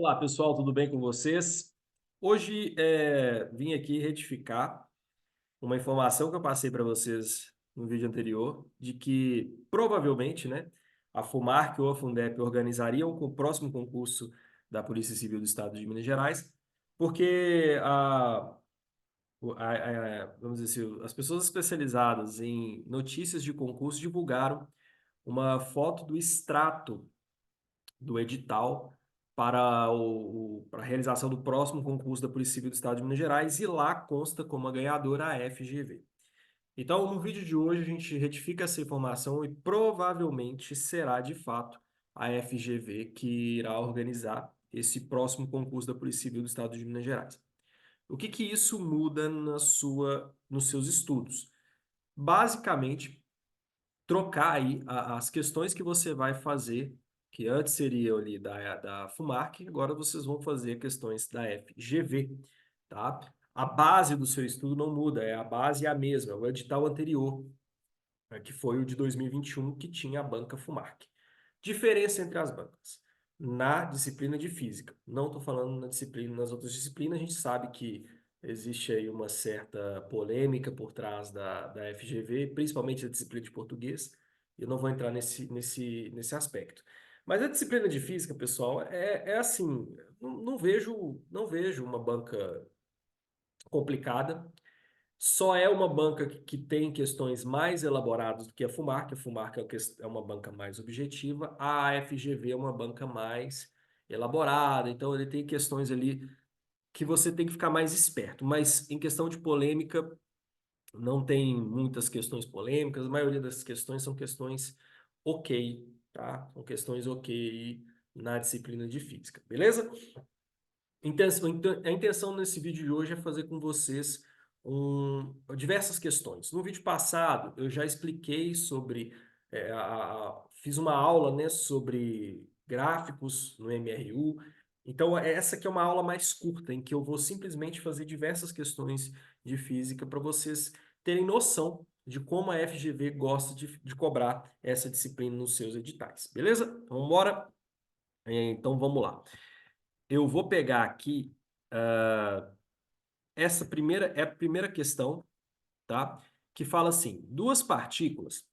Olá, pessoal, tudo bem com vocês? Hoje vim aqui retificar uma informação que eu passei para vocês no vídeo anterior, de que provavelmente, né, a FUMARC ou a Fundep organizariam o próximo concurso da Polícia Civil do Estado de Minas Gerais, porque vamos dizer assim, as pessoas especializadas em notícias de concurso divulgaram uma foto do extrato do edital para a realização do próximo concurso da Polícia Civil do Estado de Minas Gerais e lá consta como a ganhadora a FGV. Então, no vídeo de hoje, a gente retifica essa informação e provavelmente será de fato a FGV que irá organizar esse próximo concurso da Polícia Civil do Estado de Minas Gerais. O que que isso muda nos seus estudos? Basicamente, trocar aí as questões que você vai fazer, que antes seriam ali da FUMARC, agora vocês vão fazer questões da FGV, tá? A base do seu estudo não muda, a base é a mesma, é o edital anterior, né, que foi o de 2021, que tinha a banca FUMARC. Diferença entre as bancas. Na disciplina de física, não estou falando nas outras disciplinas, a gente sabe que existe aí uma certa polêmica por trás da FGV, principalmente a disciplina de português. Eu não vou entrar nesse aspecto. Mas a disciplina de física, pessoal, é assim, não vejo uma banca complicada. Só é uma banca que tem questões mais elaboradas do que a FUMARC. A FUMARC é uma banca mais objetiva, a FGV é uma banca mais elaborada. Então, ele tem questões ali que você tem que ficar mais esperto. Mas em questão de polêmica, não tem muitas questões polêmicas. A maioria das questões são questões ok, tá? São questões ok na disciplina de física, beleza? A intenção nesse vídeo de hoje é fazer com vocês diversas questões. No vídeo passado, eu já expliquei sobre, fiz uma aula, né, sobre gráficos no MRU. Então, essa aqui é uma aula mais curta, em que eu vou simplesmente fazer diversas questões de física para vocês terem noção de como a FGV gosta de cobrar essa disciplina nos seus editais. Beleza? Então, vamos embora? Então, vamos lá. Eu vou pegar aqui. Essa primeira é a primeira questão, tá? Que fala assim: duas partículas,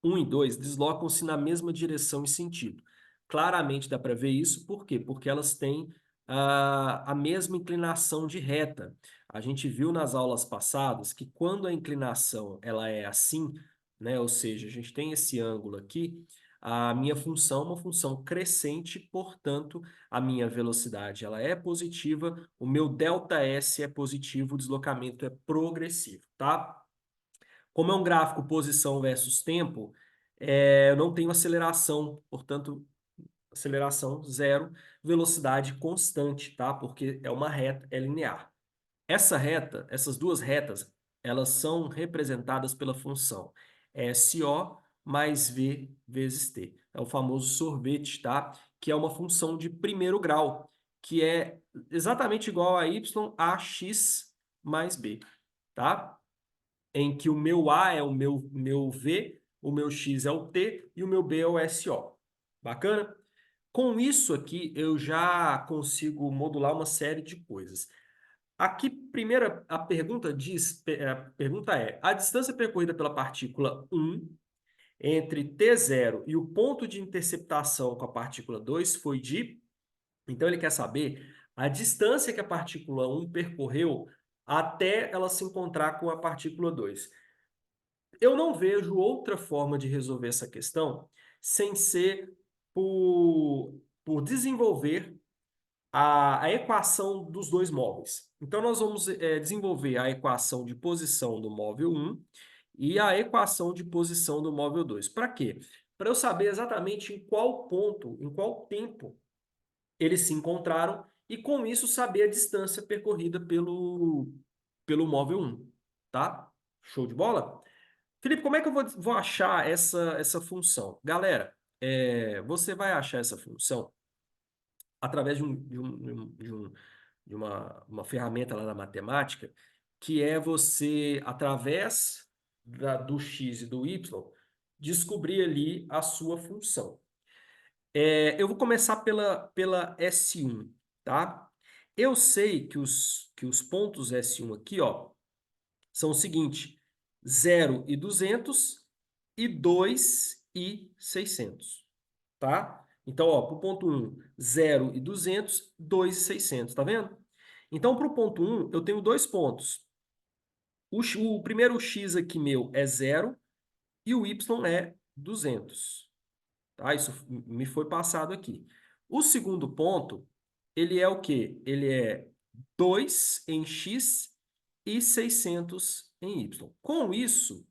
um e 2, deslocam-se na mesma direção e sentido. Claramente dá para ver isso, por quê? Porque elas têm a mesma inclinação de reta. A gente viu nas aulas passadas que quando a inclinação ela é assim, né? Ou seja, a gente tem esse ângulo aqui, a minha função é uma função crescente, portanto, a minha velocidade ela é positiva, o meu ΔS é positivo, o deslocamento é progressivo, tá? Como é um gráfico posição versus tempo, eu não tenho aceleração, portanto, aceleração zero, velocidade constante, tá? Porque é uma reta, é linear. Essa reta, essas duas retas, elas são representadas pela função SO mais V vezes T. É o famoso sorvete, tá? Que é uma função de primeiro grau, que é exatamente igual a Y a X mais B, tá? Em que o meu A é o meu V, o meu X é o T e o meu B é o SO. Bacana? Com isso aqui, eu já consigo modular uma série de coisas. Aqui, primeira, a pergunta é, a distância percorrida pela partícula 1 entre T0 e o ponto de interceptação com a partícula 2 foi de... Então, ele quer saber a distância que a partícula 1 percorreu até ela se encontrar com a partícula 2. Eu não vejo outra forma de resolver essa questão sem ser por desenvolver a equação dos dois móveis. Então, nós vamos desenvolver a equação de posição do móvel 1 e a equação de posição do móvel 2. Para quê? Para eu saber exatamente em qual ponto, em qual tempo eles se encontraram e, com isso, saber a distância percorrida pelo móvel 1. Tá? Show de bola? Felipe, como é que eu vou achar essa função? Galera, você vai achar essa função através de uma ferramenta lá na matemática, que é você, através do x e do y, descobrir ali a sua função. Eu vou começar pela S1, tá? Eu sei que os pontos S1 aqui, ó, são o seguinte: 0 e 200 e 2 e 600, tá? Então, ó, para o ponto 1, 0 e 200, 2 e 600, tá vendo? Então, para o ponto 1, eu tenho dois pontos. O primeiro x aqui meu é 0 e o y é 200. Tá? Isso me foi passado aqui. O segundo ponto, ele é o quê? Ele é 2 em x e 600 em y. Com isso,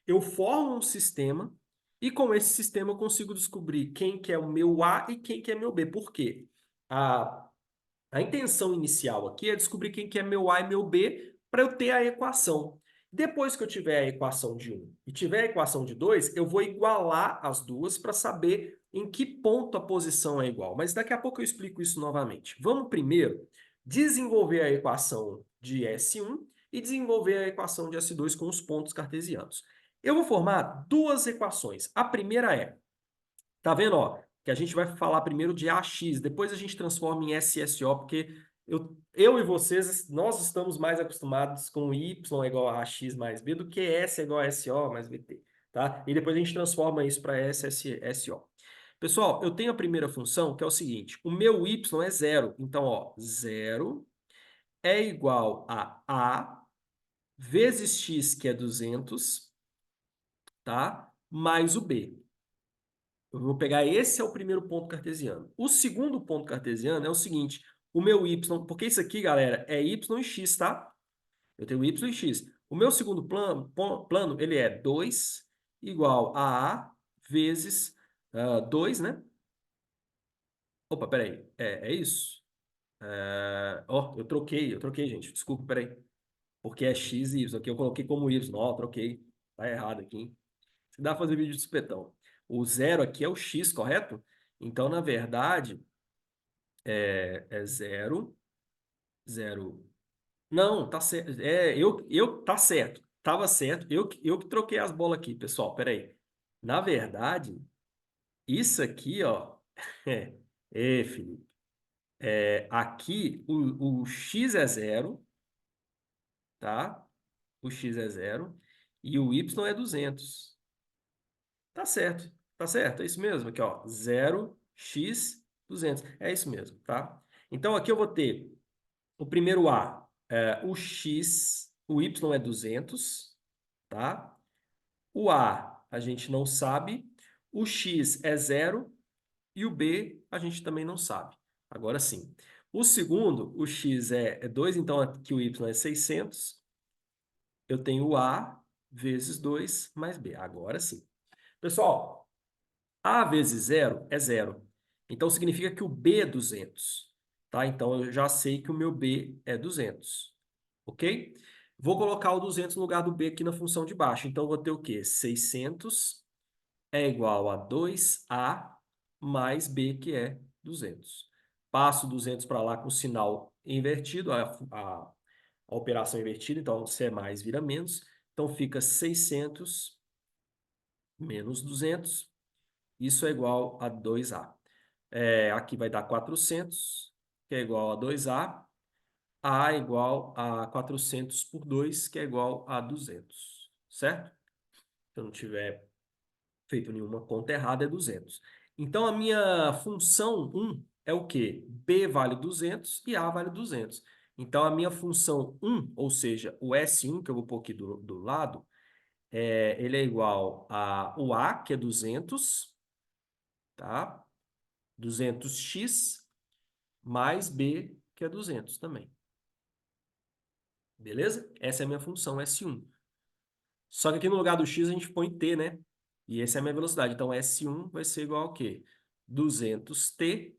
eu formo um sistema e com esse sistema eu consigo descobrir quem que é o meu A e quem que é meu B. Por quê? A, a intenção inicial aqui é descobrir quem que é meu A e meu B para eu ter a equação. Depois que eu tiver a equação de um e tiver a equação de 2, eu vou igualar as duas para saber em que ponto a posição é igual. Mas daqui a pouco eu explico isso novamente. Vamos primeiro desenvolver a equação de S1 e desenvolver a equação de S2 com os pontos cartesianos. Eu vou formar duas equações. A primeira é, tá vendo, ó, que a gente vai falar primeiro de AX, depois a gente transforma em SSO, porque eu e vocês, nós estamos mais acostumados com Y é igual a AX mais B do que S é igual a SO mais BT, tá? E depois a gente transforma isso para SSO. Pessoal, eu tenho a primeira função, que é o seguinte, o meu Y é zero, então, ó, zero é igual a A vezes X, que é 200, tá? Mais o B. Eu vou pegar esse é o primeiro ponto cartesiano. O segundo ponto cartesiano é o seguinte, o meu y, porque isso aqui, galera, é y e x, tá? Eu tenho y e x. O meu segundo plano ele é 2 igual a vezes 2, né? Opa, peraí. É isso? Ó, eu troquei, gente. Desculpa, peraí. Porque é x e y. Aqui eu coloquei como y. Ó, troquei. Tá errado aqui, hein? Você dá pra fazer vídeo de supetão. O zero aqui é o x, correto? Então, na verdade, é zero, zero. Não, tá certo. Tá certo. Tava certo. Eu que troquei as bolas aqui, pessoal. Pera aí. Na verdade, isso aqui, ó. Felipe. Aqui, o x é zero, tá? O x é zero. E o y é 200. Tá certo. Tá certo. É isso mesmo. Aqui, ó. Zero x 200. É isso mesmo, tá? Então, aqui eu vou ter o primeiro A, o X, o Y é 200, tá? O A gente não sabe, o X é zero e o B a gente também não sabe. Agora sim. O segundo, o X é 2, então aqui o Y é 600. Eu tenho o A vezes 2 mais B. Agora sim. Pessoal, A vezes zero é zero. Então significa que o B é 200. Tá? Então eu já sei que o meu B é 200. Ok? Vou colocar o 200 no lugar do B aqui na função de baixo. Então, eu vou ter o quê? 600 é igual a 2A mais B, que é 200. Passo 200 para lá com o sinal invertido, a operação invertida. Então, se é mais, vira menos. Então, fica 600 menos 200. Isso é igual a 2A. Aqui vai dar 400, que é igual a 2A. A igual a 400 por 2, que é igual a 200, certo? Se eu não tiver feito nenhuma conta errada, é 200. Então, a minha função 1 é o quê? B vale 200 e A vale 200. Então, a minha função 1, ou seja, o S1, que eu vou pôr aqui do lado, ele é igual a o A, que é 200, tá? 200x, mais B, que é 200 também. Beleza? Essa é a minha função S1. Só que aqui no lugar do x a gente põe t, né? E essa é a minha velocidade. Então, S1 vai ser igual ao quê? 200t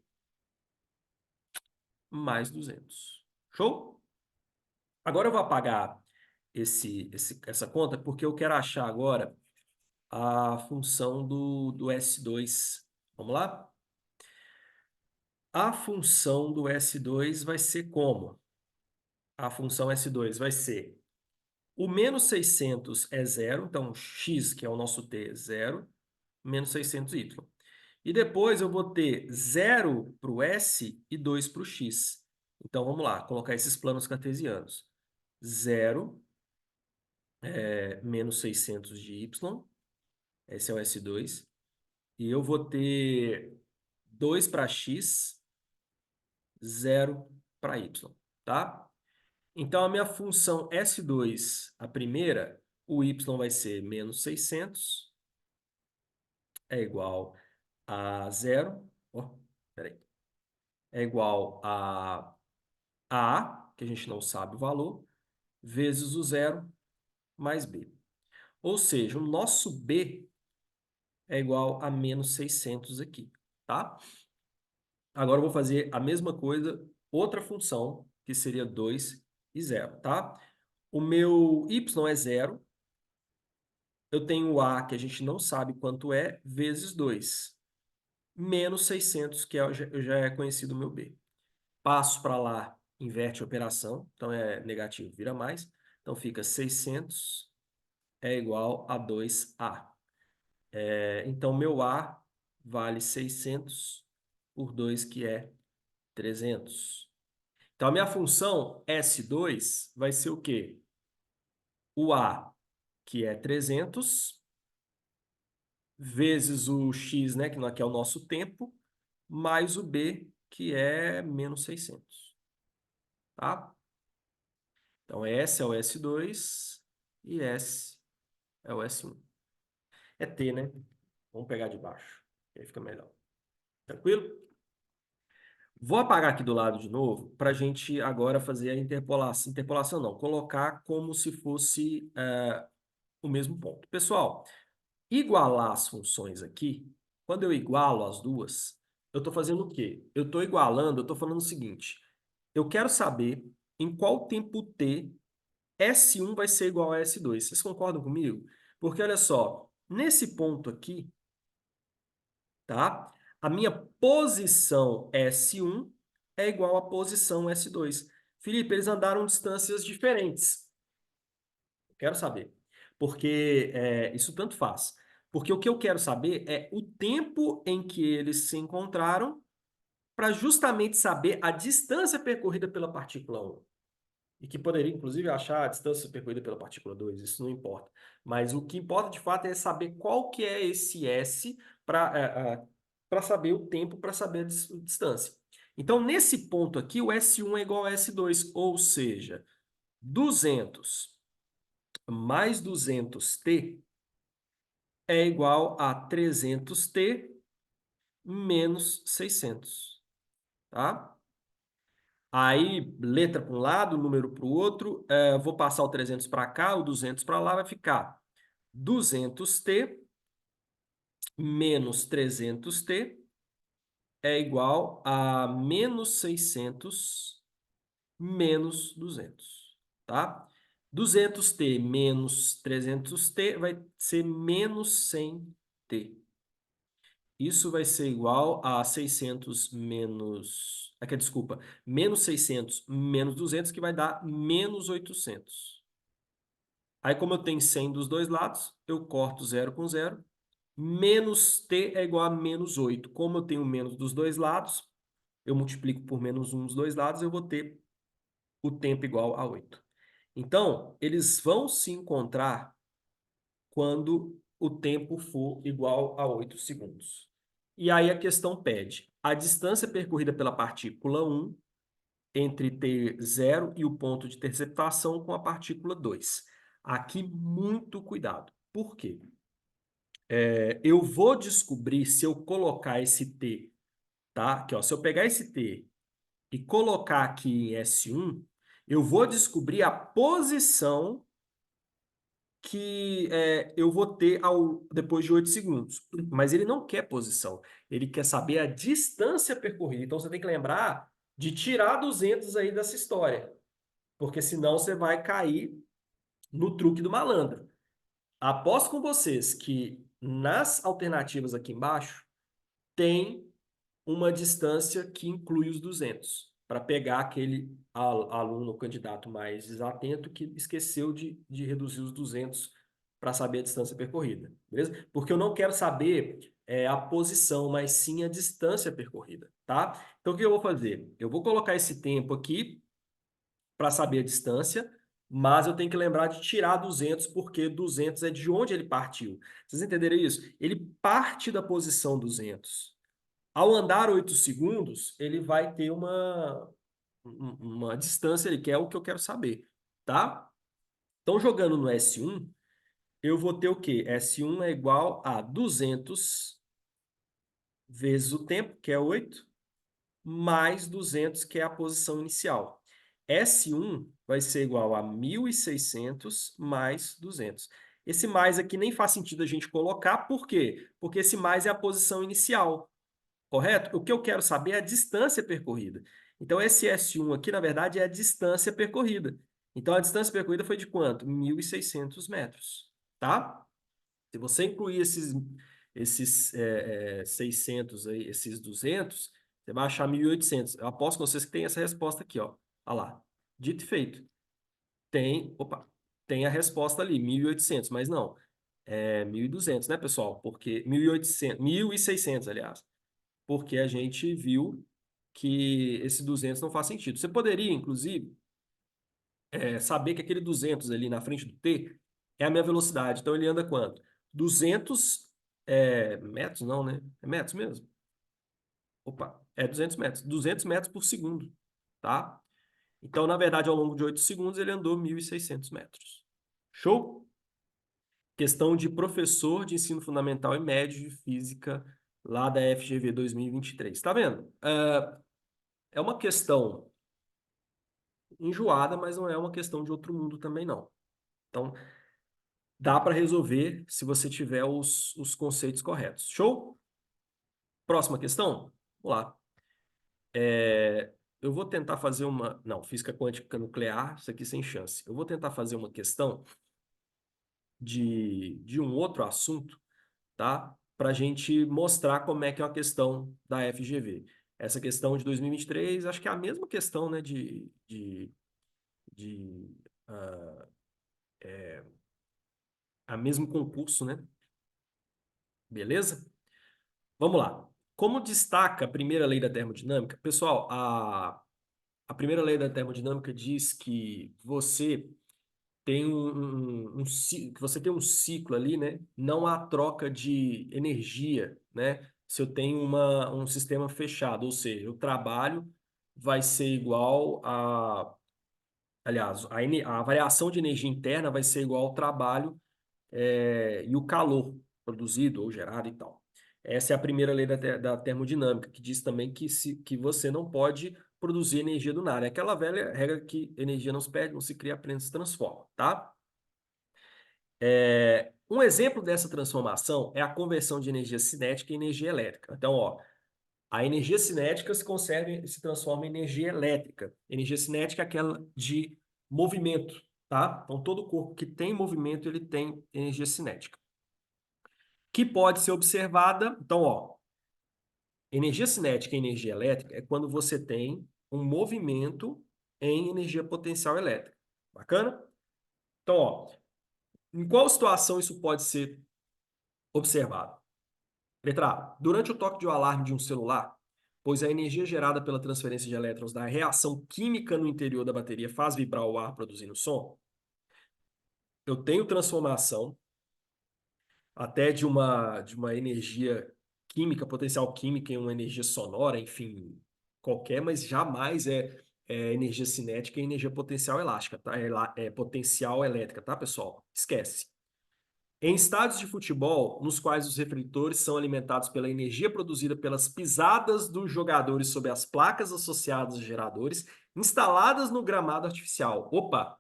mais 200. Show? Agora eu vou apagar essa conta porque eu quero achar agora a função do S2. Vamos lá? A função do S2 vai ser como? A função S2 vai ser o menos 600 é zero, então x, que é o nosso t, é zero, menos 600y. E depois eu vou ter 0 para o S e 2 para o X. Então, vamos lá, colocar esses planos cartesianos. 0 menos 600 de Y, esse é o S2. E eu vou ter 2 para X, 0 para Y, tá? Então, a minha função S2, a primeira, o Y vai ser menos 600, é igual a 0. Oh, peraí. É igual a, que a gente não sabe o valor, vezes o 0 mais B. Ou seja, o nosso B é igual a menos 600 aqui, tá? Agora eu vou fazer a mesma coisa, outra função, que seria 2 e 0, tá? O meu Y é 0, eu tenho o A, que a gente não sabe quanto é, vezes 2, menos 600, que já é conhecido o meu B. Passo para lá, inverte a operação, então é negativo, vira mais. Então fica 600 é igual a 2A. Então meu A vale 600 por 2, que é 300. Então a minha função S2 vai ser o quê? O A, que é 300, vezes o X, né, que é o nosso tempo, mais o B, que é menos 600. Tá? Então, S é o S2 e S é o S1. É T, né? Vamos pegar de baixo, que aí fica melhor. Tranquilo? Vou apagar aqui do lado de novo para a gente agora fazer a interpolação. Interpolação não, colocar como se fosse o mesmo ponto. Pessoal, igualar as funções aqui, quando eu igualo as duas, eu estou fazendo o quê? Eu estou igualando, eu estou falando o seguinte, eu quero saber em qual tempo t S1 vai ser igual a S2. Vocês concordam comigo? Porque olha só, nesse ponto aqui, tá? A minha posição S1 é igual à posição S2. Felipe, eles andaram distâncias diferentes. Quero saber. Porque isso tanto faz. Porque o que eu quero saber é o tempo em que eles se encontraram para justamente saber a distância percorrida pela partícula 1. E que poderia, inclusive, achar a distância percorrida pela partícula 2, isso não importa. Mas o que importa, de fato, é saber qual que é esse S para saber o tempo, para saber a distância. Então, nesse ponto aqui, o S1 é igual a S2, ou seja, 200 mais 200t é igual a 300t menos 600, tá? Aí, letra para um lado, número para o outro, vou passar o 300 para cá, o 200 para lá, vai ficar 200t menos 300t é igual a menos 600 menos 200, tá? 200t menos 300t vai ser menos 100t. Isso vai ser igual a 600 menos... Aqui, desculpa. Menos 600 menos 200, que vai dar menos 800. Aí, como eu tenho 100 dos dois lados, eu corto 0 com 0. Menos t é igual a menos 8. Como eu tenho menos dos dois lados, eu multiplico por menos 1 dos dois lados, eu vou ter o tempo igual a 8. Então, eles vão se encontrar quando o tempo for igual a 8 segundos. E aí a questão pede a distância percorrida pela partícula 1 entre T0 e o ponto de interceptação com a partícula 2. Aqui, muito cuidado. Por quê? Eu vou descobrir se eu colocar esse T, tá? Aqui, ó, se eu pegar esse T e colocar aqui em S1, eu vou descobrir a posição que eu vou ter depois de 8 segundos. Mas ele não quer posição, ele quer saber a distância percorrida. Então você tem que lembrar de tirar 200 aí dessa história, porque senão você vai cair no truque do malandro. Aposto com vocês que nas alternativas aqui embaixo tem uma distância que inclui os 200, para pegar aquele aluno, candidato mais desatento que esqueceu de reduzir os 200 para saber a distância percorrida, beleza? Porque eu não quero saber a posição, mas sim a distância percorrida, tá? Então, o que eu vou fazer? Eu vou colocar esse tempo aqui para saber a distância, mas eu tenho que lembrar de tirar 200, porque 200 é de onde ele partiu. Vocês entenderam isso? Ele parte da posição 200. Ao andar 8 segundos, ele vai ter uma distância ali, que é o que eu quero saber, tá? Então, jogando no S1, eu vou ter o quê? S1 é igual a 200 vezes o tempo, que é 8, mais 200, que é a posição inicial. S1 vai ser igual a 1.600 mais 200. Esse mais aqui nem faz sentido a gente colocar, por quê? Porque esse mais é a posição inicial, correto? O que eu quero saber é a distância percorrida. Então, esse S1 aqui, na verdade, é a distância percorrida. Então, a distância percorrida foi de quanto? 1.600 metros, tá? Se você incluir esses 600 aí, esses 200, você vai achar 1.800. Eu aposto com vocês que tem essa resposta aqui, ó. Olha lá. Dito e feito. Tem a resposta ali, 1.800, mas não. É 1.200, né, pessoal? Porque 1.800, 1.600, aliás. Porque a gente viu que esse 200 não faz sentido. Você poderia, inclusive, saber que aquele 200 ali na frente do T é a minha velocidade. Então ele anda quanto? 200 metros, não, né? É metros mesmo? Opa, é 200 metros. 200 metros por segundo, tá? Então, na verdade, ao longo de 8 segundos, ele andou 1.600 metros. Show? Questão de professor de ensino fundamental e médio de física lá da FGV 2023. Tá vendo? É uma questão enjoada, mas não é uma questão de outro mundo também, não. Então, dá para resolver se você tiver os conceitos corretos. Show? Próxima questão? Vamos lá. Eu vou tentar fazer uma. Não, física quântica nuclear, isso aqui sem chance. Eu vou tentar fazer uma questão de um outro assunto, tá? Para a gente mostrar como é que é a questão da FGV. Essa questão de 2023, acho que é a mesma questão, né? De ah, a mesmo concurso, né? Beleza? Vamos lá. Como destaca a primeira lei da termodinâmica, pessoal, a primeira lei da termodinâmica diz que você tem que você tem um ciclo ali, né? Não há troca de energia, né? Se eu tenho um sistema fechado, ou seja, o trabalho vai ser igual aliás, a variação de energia interna vai ser igual ao trabalho e o calor produzido ou gerado e tal. Essa é a primeira lei da termodinâmica, que diz também que você não pode produzir energia do nada. É aquela velha regra que energia não se perde, não se cria, apenas se transforma, tá? Um exemplo dessa transformação é a conversão de energia cinética em energia elétrica. Então, ó, a energia cinética se conserva e se transforma em energia elétrica. Energia cinética é aquela de movimento, tá? Então, todo corpo que tem movimento, ele tem energia cinética que pode ser observada. Então, ó, energia cinética e energia elétrica é quando você tem um movimento em energia potencial elétrica. Bacana? Então, ó, em qual situação isso pode ser observado? Letra A. Durante o toque de um alarme de um celular, pois a energia gerada pela transferência de elétrons da reação química no interior da bateria faz vibrar o ar produzindo som, eu tenho transformação até de uma energia química, potencial química em uma energia sonora, enfim, qualquer, mas jamais é energia cinética e energia potencial elástica, tá? É potencial elétrica, tá, pessoal? Esquece. Em estádios de futebol, nos quais os refletores são alimentados pela energia produzida pelas pisadas dos jogadores sobre as placas associadas aos geradores instaladas no gramado artificial. Opa!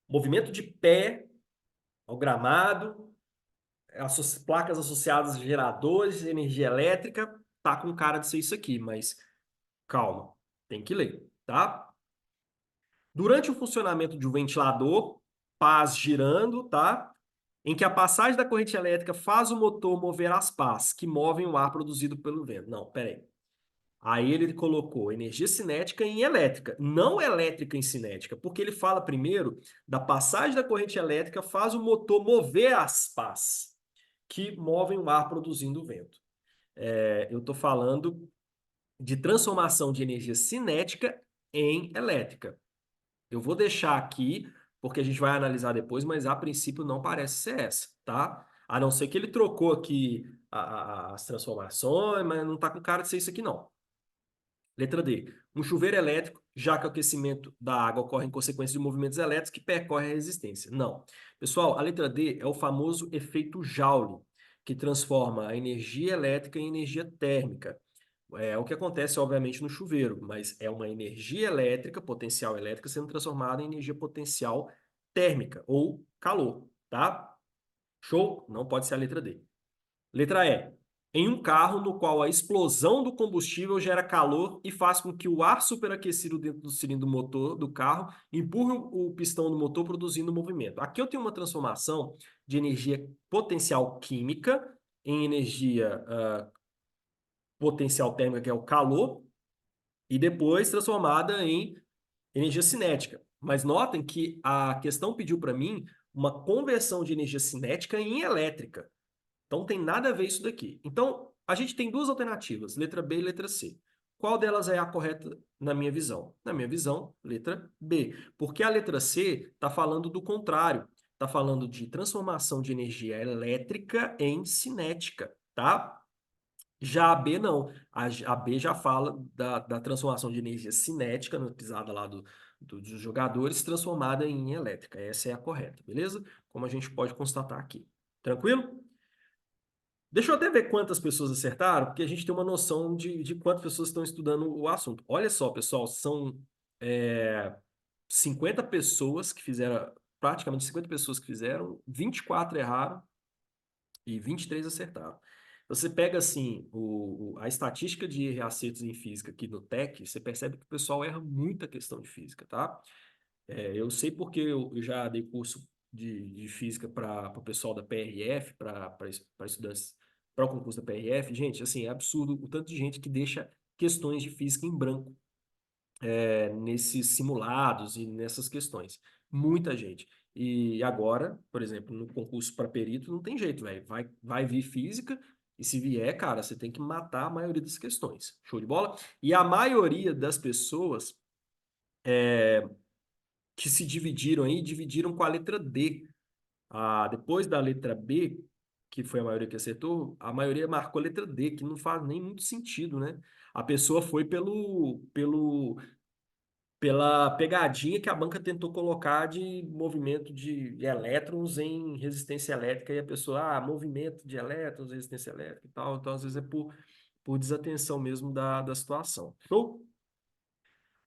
Movimento de pé ao gramado, placas associadas a geradores, energia elétrica, tá com cara de ser isso aqui, mas calma, tem que ler, tá? Durante o funcionamento de um ventilador, pás girando, tá? Em que a passagem da corrente elétrica faz o motor mover as pás, que movem o ar produzido pelo vento. Não, peraí. Aí ele colocou energia cinética em elétrica, não elétrica em cinética, porque ele fala primeiro da passagem da corrente elétrica faz o motor mover as pás. que movem o ar produzindo o vento. Eu estou falando de transformação de energia cinética em elétrica. Eu vou deixar aqui, porque a gente vai analisar depois, mas a princípio não parece ser essa, tá? A não ser que ele trocou aqui as transformações, mas não está com cara de ser isso aqui, não. Letra D. Um chuveiro elétrico, já que o aquecimento da água ocorre em consequência de movimentos elétricos que percorrem a resistência. Não. Pessoal, a letra D é o famoso efeito Joule, que transforma a energia elétrica em energia térmica. É o que acontece, obviamente, no chuveiro, mas é uma energia elétrica, potencial elétrica, sendo transformada em energia potencial térmica ou calor, tá? Show? Não pode ser a letra D. Letra E. Em um carro no qual a explosão do combustível gera calor e faz com que o ar superaquecido dentro do cilindro motor do carro empurre o pistão do motor, produzindo movimento. Aqui eu tenho uma transformação de energia potencial química em energia potencial térmica, que é o calor, e depois transformada em energia cinética. Mas notem que a questão pediu para mim uma conversão de energia cinética em elétrica. Então, não tem nada a ver isso daqui. Então, a gente tem duas alternativas, letra B e letra C. Qual delas é a correta na minha visão? Na minha visão, letra B. Porque a letra C está falando do contrário. Está falando de transformação de energia elétrica em cinética, tá? Já a B não. A B já fala da transformação de energia cinética, na pisada lá dos jogadores, transformada em elétrica. Essa é a correta, beleza? Como a gente pode constatar aqui. Tranquilo? Deixa eu até ver quantas pessoas acertaram, porque a gente tem uma noção de quantas pessoas estão estudando o assunto. Olha só, pessoal, são é, 50 pessoas que fizeram, praticamente 50 pessoas que fizeram, 24 erraram e 23 acertaram. Você pega, assim, a estatística de reacertos em física aqui no TEC, você percebe que o pessoal erra muita questão de física, tá? Eu sei porque eu já dei curso de física para o pessoal da PRF, para estudantes para o concurso da PRF. Gente, assim, é absurdo o tanto de gente que deixa questões de física em branco nesses simulados e nessas questões. Muita gente. E agora, por exemplo, no concurso para perito, não tem jeito, velho. Vai vir física, e se vier, cara, você tem que matar a maioria das questões. Show de bola? E a maioria das pessoas que se dividiram aí, dividiram com a letra D. Depois da letra B, que foi a maioria que acertou, a maioria marcou a letra D, que não faz nem muito sentido, né? A pessoa foi pela pegadinha que a banca tentou colocar de movimento de elétrons em resistência elétrica, e a pessoa, movimento de elétrons, resistência elétrica e tal. Então, às vezes, é por desatenção mesmo da situação. Show?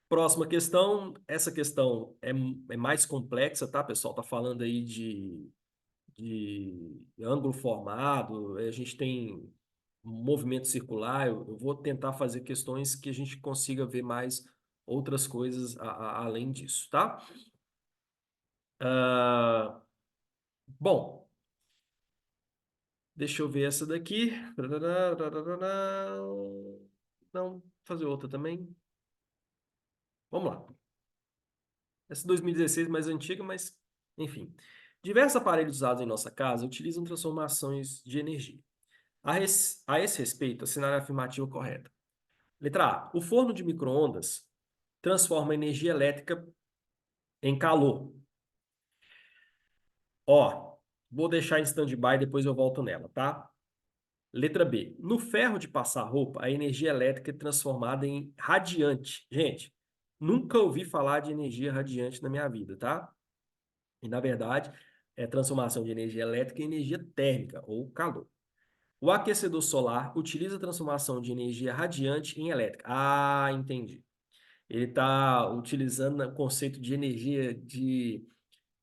Próxima questão. Essa questão é mais complexa, tá, pessoal? Tá falando aí de ângulo formado, a gente tem um movimento circular. Eu vou tentar fazer questões que a gente consiga ver mais outras coisas além disso, tá? Ah, bom, deixa eu ver essa daqui. Não, fazer outra também. Vamos lá. Essa é 2016 mais antiga, mas enfim. Diversos aparelhos usados em nossa casa utilizam transformações de energia. A esse respeito, assinar a afirmativa correta. Letra A. O forno de micro-ondas transforma energia elétrica em calor. Ó, vou deixar em stand-by, depois eu volto nela, tá? Letra B. No ferro de passar roupa, a energia elétrica é transformada em radiante. Gente, nunca ouvi falar de energia radiante na minha vida, tá? E, na verdade, é transformação de energia elétrica em energia térmica, ou calor. O aquecedor solar utiliza a transformação de energia radiante em elétrica. Entendi. Ele está utilizando o conceito de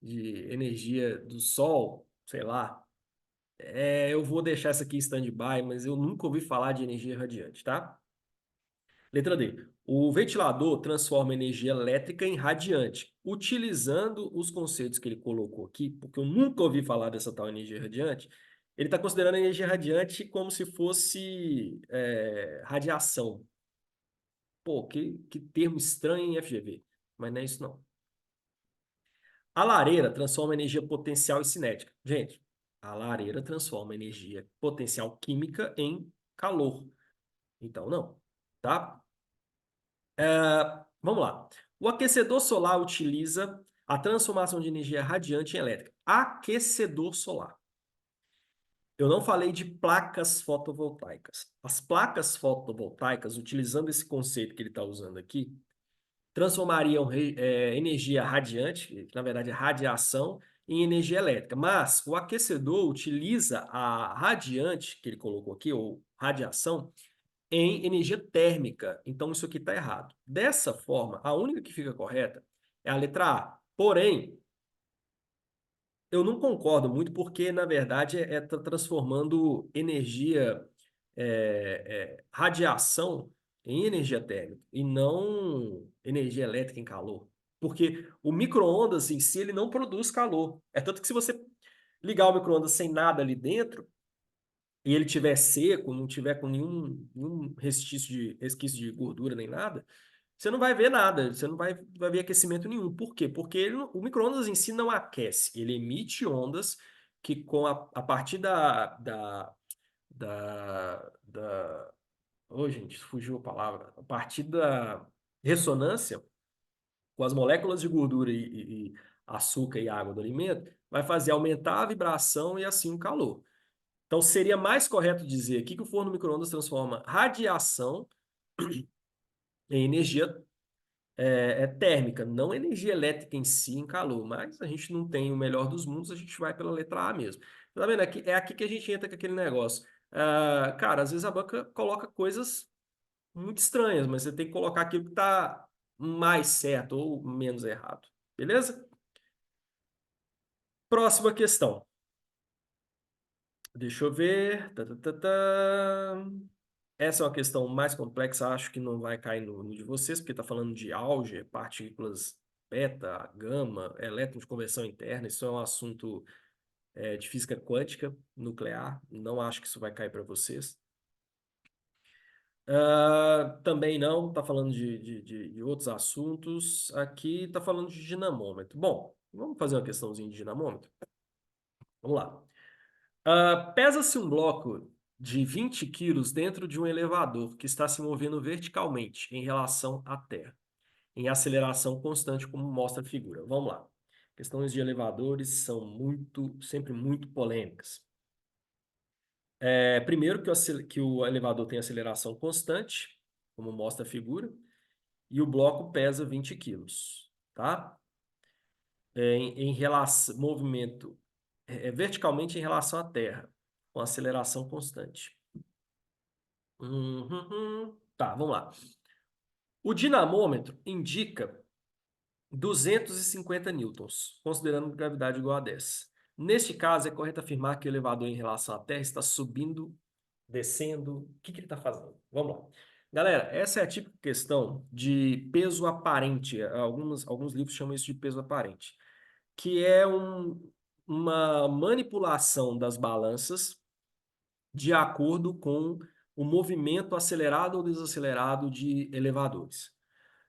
de energia do sol, sei lá. Eu vou deixar essa aqui em stand-by, mas eu nunca ouvi falar de energia radiante, tá? Letra D. O ventilador transforma energia elétrica em radiante, utilizando os conceitos que ele colocou aqui, porque eu nunca ouvi falar dessa tal energia radiante. Ele está considerando a energia radiante como se fosse radiação. Pô, que termo estranho em FGV, mas não é isso não. A lareira transforma energia potencial em cinética. Gente, A lareira transforma energia potencial química em calor. Então, não. Tá? Vamos lá. O aquecedor solar utiliza a transformação de energia radiante em elétrica. Aquecedor solar. Eu não falei de placas fotovoltaicas. As placas fotovoltaicas, utilizando esse conceito que ele está usando aqui, transformariam energia radiante, que na verdade é radiação, em energia elétrica. Mas o aquecedor utiliza a radiante, que ele colocou aqui, ou radiação, em energia térmica. Então, isso aqui está errado. Dessa forma, a única que fica correta é a letra A. Porém, eu não concordo muito porque, na verdade, tá transformando energia, radiação em energia térmica e não energia elétrica em calor. Porque o micro-ondas em si, ele não produz calor. É tanto que se você ligar o micro-ondas sem nada ali dentro, e ele tiver seco, não tiver com nenhum resquício de gordura nem nada, você não vai ver nada, você não vai ver aquecimento nenhum. Por quê? Porque o micro-ondas em si não aquece, ele emite ondas que com a partir da... Oh, gente, fugiu a palavra. A partir da ressonância com as moléculas de gordura e açúcar e água do alimento, vai fazer aumentar a vibração e assim o calor. Então, seria mais correto dizer aqui que o forno micro-ondas transforma radiação em energia térmica, não energia elétrica em si, em calor. Mas a gente não tem o melhor dos mundos, a gente vai pela letra A mesmo. Tá vendo? É aqui que a gente entra com aquele negócio. Cara, às vezes a banca coloca coisas muito estranhas, mas você tem que colocar aquilo que está mais certo ou menos errado. Beleza? Próxima questão. Deixa eu ver. Tá, tá, tá, tá. Essa é uma questão mais complexa, acho que não vai cair no de vocês, porque está falando de Auger, partículas beta, gama, elétrons de conversão interna. Isso é um assunto de física quântica nuclear. Não acho que isso vai cair para vocês. Também não, está falando de outros assuntos. Aqui está falando de dinamômetro. Bom, vamos fazer uma questãozinha de dinamômetro? Vamos lá. Pesa-se um bloco de 20 quilos dentro de um elevador que está se movendo verticalmente em relação à Terra, em aceleração constante, como mostra a figura. Vamos lá. Questões de elevadores são sempre muito polêmicas. Primeiro que o elevador tem aceleração constante, como mostra a figura, e o bloco pesa 20 quilos, tá? Em relação, movimento verticalmente em relação à Terra, com aceleração constante. Tá, vamos lá. O dinamômetro indica 250 newtons, considerando gravidade igual a 10. Neste caso, é correto afirmar que o elevador em relação à Terra está subindo, descendo. O que ele está fazendo? Vamos lá. Galera, essa é a típica questão de peso aparente. Alguns livros chamam isso de peso aparente, que é uma manipulação das balanças de acordo com o movimento acelerado ou desacelerado de elevadores.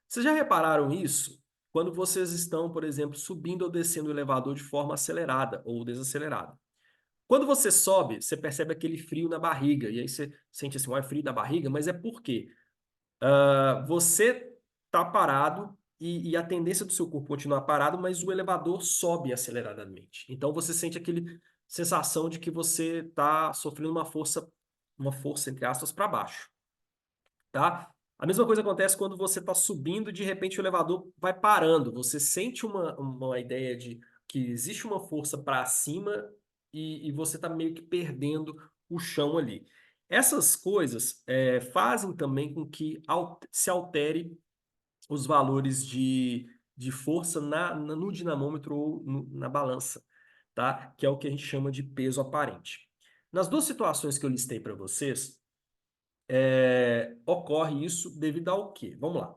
Vocês já repararam isso? Quando vocês estão, por exemplo, subindo ou descendo o elevador de forma acelerada ou desacelerada. Quando você sobe, você percebe aquele frio na barriga, e aí você sente assim, é frio na barriga, mas é porque você está parado e a tendência do seu corpo continuar parado, mas o elevador sobe aceleradamente. Então você sente aquele sensação de que você está sofrendo uma força entre aspas para baixo, tá? A mesma coisa acontece quando você está subindo e de repente o elevador vai parando. Você sente uma ideia de que existe uma força para cima e você está meio que perdendo o chão ali. Essas coisas fazem também com que se altere os valores de força no dinamômetro ou na balança, tá? Que é o que a gente chama de peso aparente. Nas duas situações que eu listei para vocês, ocorre isso devido ao quê? Vamos lá.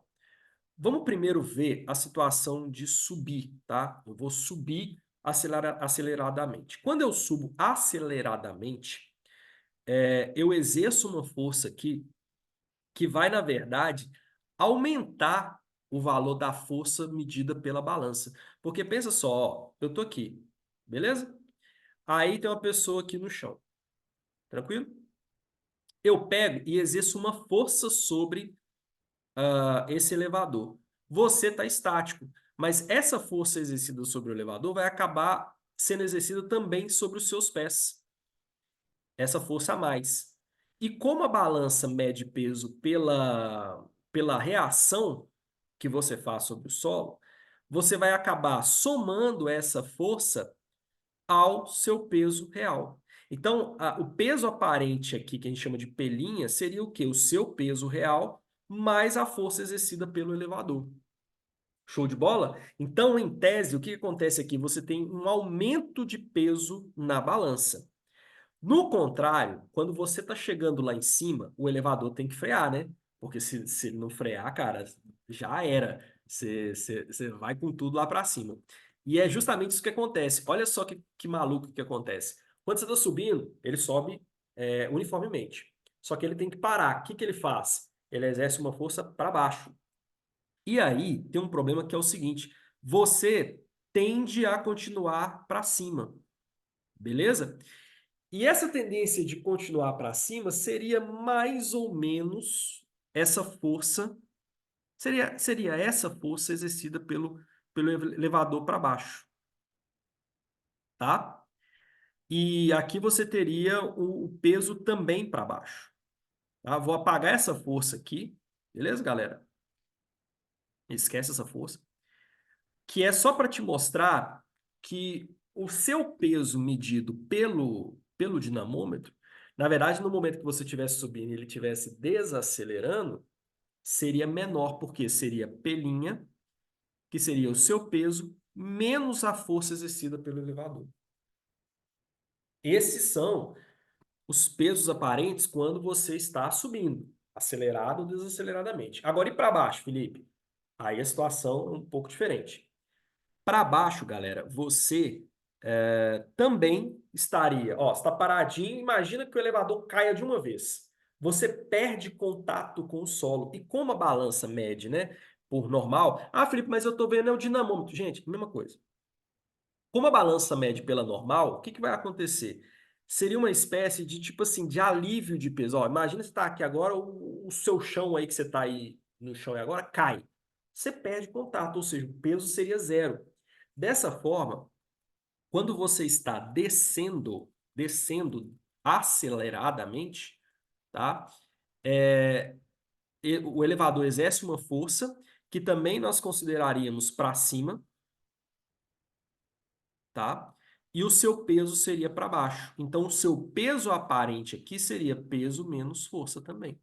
Vamos primeiro ver a situação de subir, tá? Eu vou subir aceleradamente. Quando eu subo aceleradamente, eu exerço uma força aqui que vai, na verdade, aumentar o valor da força medida pela balança. Porque pensa só, ó, eu tô aqui, beleza? Aí tem uma pessoa aqui no chão. Tranquilo? Eu pego e exerço uma força sobre esse elevador. Você está estático, mas essa força exercida sobre o elevador vai acabar sendo exercida também sobre os seus pés. Essa força a mais. E como a balança mede peso pela reação que você faz sobre o solo, você vai acabar somando essa força ao seu peso real. Então, o peso aparente aqui, que a gente chama de pelinha, seria o quê? O seu peso real mais a força exercida pelo elevador. Show de bola? Então, em tese, o que acontece aqui? Você tem um aumento de peso na balança. No contrário, quando você está chegando lá em cima, o elevador tem que frear, né? Porque se ele não frear, cara, já era. Você vai com tudo lá para cima. E é justamente isso que acontece. Olha só que maluco que acontece. Quando você está subindo, ele sobe uniformemente. Só que ele tem que parar. O que que ele faz? Ele exerce uma força para baixo. E aí tem um problema que é o seguinte: você tende a continuar para cima. Beleza? E essa tendência de continuar para cima seria mais ou menos essa força, seria essa força exercida pelo elevador para baixo, tá? E aqui você teria o peso também para baixo, tá? Vou apagar essa força aqui, beleza, galera? Esquece essa força. Que é só para te mostrar que o seu peso medido pelo dinamômetro, na verdade, no momento que você estivesse subindo e ele estivesse desacelerando, seria menor, porque seria pelinha, que seria o seu peso, menos a força exercida pelo elevador. Esses são os pesos aparentes quando você está subindo, acelerado ou desaceleradamente. Agora, e para baixo, Felipe? Aí a situação é um pouco diferente. Para baixo, galera, você também estaria. Ó, você está paradinho, imagina que o elevador caia de uma vez. Você perde contato com o solo. E como a balança mede, né? Por normal. Ah, Felipe, mas eu estou vendo é o dinamômetro. Gente, mesma coisa. Como a balança mede pela normal, o que que vai acontecer? Seria uma espécie de, tipo assim, de alívio de peso. Ó, imagina você está aqui agora, o seu chão aí que você está aí no chão e agora cai. Você perde contato, ou seja, o peso seria zero. Dessa forma, quando você está descendo aceleradamente, tá? É, o elevador exerce uma força que também nós consideraríamos para cima, tá? E o seu peso seria para baixo. Então, o seu peso aparente aqui seria peso menos força também.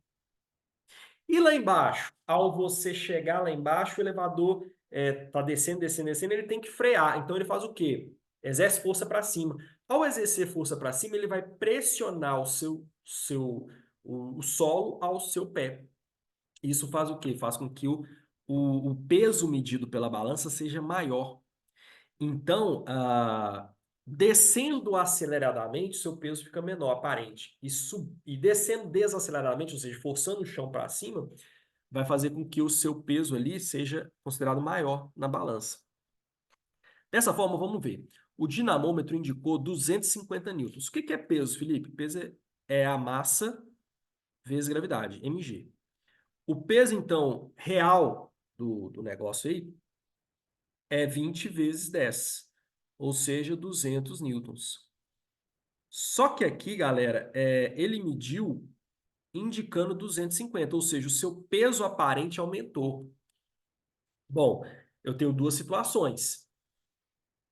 E lá embaixo, ao você chegar lá embaixo, o elevador tá descendo, descendo, descendo, ele tem que frear. Então ele faz o quê? Exerce força para cima. Ao exercer força para cima, ele vai pressionar o solo ao seu pé. Isso faz o quê? Faz com que o peso medido pela balança seja maior. Então, descendo aceleradamente, seu peso fica menor, aparente. E descendo desaceleradamente, ou seja, forçando o chão para cima, vai fazer com que o seu peso ali seja considerado maior na balança. Dessa forma, vamos ver. O dinamômetro indicou 250 newtons. O que que é peso, Felipe? Peso é a massa vezes gravidade, mg. O peso, então, real do negócio aí é 20 vezes 10, ou seja, 200 newtons. Só que aqui, galera, ele mediu indicando 250, ou seja, o seu peso aparente aumentou. Bom, eu tenho duas situações.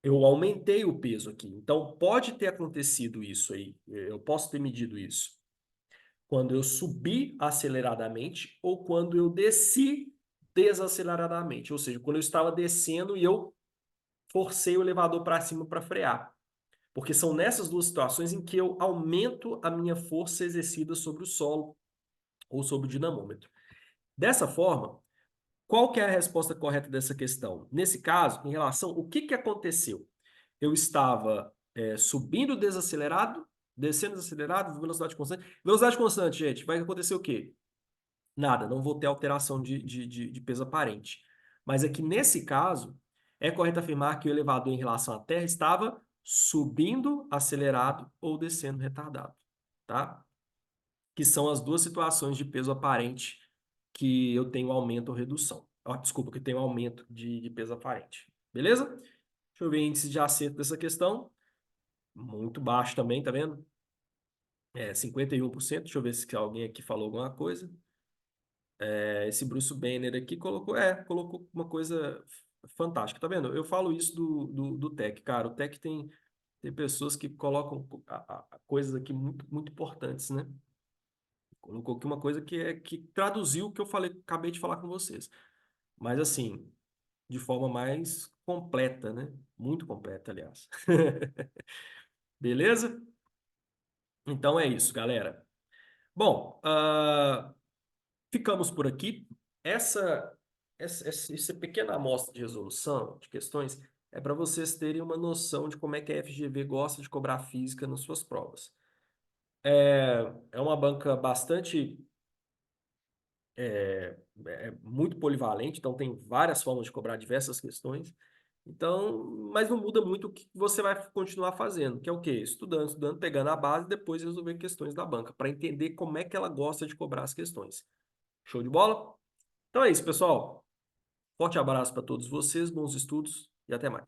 Eu aumentei o peso aqui. Então, pode ter acontecido isso aí. Eu posso ter medido isso. Quando eu subi aceleradamente ou quando eu desci desaceleradamente. Ou seja, quando eu estava descendo e eu forcei o elevador para cima para frear. Porque são nessas duas situações em que eu aumento a minha força exercida sobre o solo ou sobre o dinamômetro. Dessa forma, qual que é a resposta correta dessa questão? Nesse caso, em relação o que que aconteceu? Eu estava subindo desacelerado, descendo desacelerado, velocidade constante. Velocidade constante, gente, vai acontecer o quê? Nada, não vou ter alteração de peso aparente. Mas aqui nesse caso, é correto afirmar que o elevador em relação à Terra estava subindo acelerado ou descendo retardado, tá? Que são as duas situações de peso aparente que eu tenho aumento ou redução. Desculpa, que eu tenho aumento de peso aparente. Beleza? Deixa eu ver o índice de acerto dessa questão. Muito baixo também, tá vendo? 51%. Deixa eu ver se alguém aqui falou alguma coisa. Esse Bruce Banner aqui colocou uma coisa fantástica, tá vendo? Eu falo isso do Tech, cara. O Tech tem pessoas que colocam coisas aqui muito, muito importantes, né? Colocou aqui uma coisa que traduziu o que eu falei, acabei de falar com vocês. Mas assim, de forma mais completa, né? Muito completa, aliás. Beleza? Então é isso, galera. Bom, ficamos por aqui. Essa, essa pequena amostra de resolução de questões é para vocês terem uma noção de como é que a FGV gosta de cobrar física nas suas provas. É uma banca bastante muito polivalente, então tem várias formas de cobrar diversas questões. Então, mas não muda muito o que você vai continuar fazendo, que é o quê? Estudando, estudando, pegando a base e depois resolver questões da banca, para entender como é que ela gosta de cobrar as questões. Show de bola? Então é isso, pessoal. Forte abraço para todos vocês, bons estudos e até mais.